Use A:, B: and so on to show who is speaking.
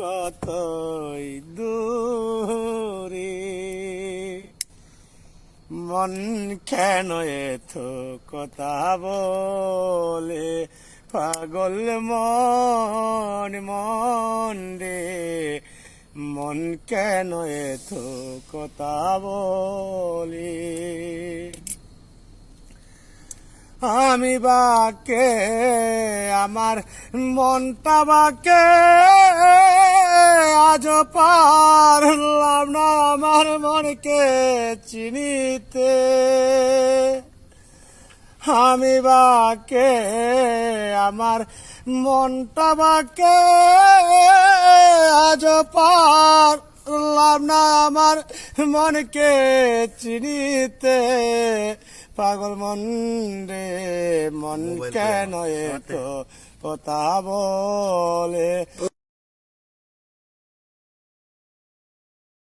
A: কতই দূরে, মন কেন এত কথা বলে, পাগল মন মন রে, মন কেন এত কথা বলে। আমি বাকে আমার মনটা বাকে আজ পারলাম না আমার মনকে চিনিতে। আমি বাকে আমার মনটা বাকে আজ পারলাম না আমার মনকে চিনিতে। পাগল মন রে, মন কেন এত কথা বলে।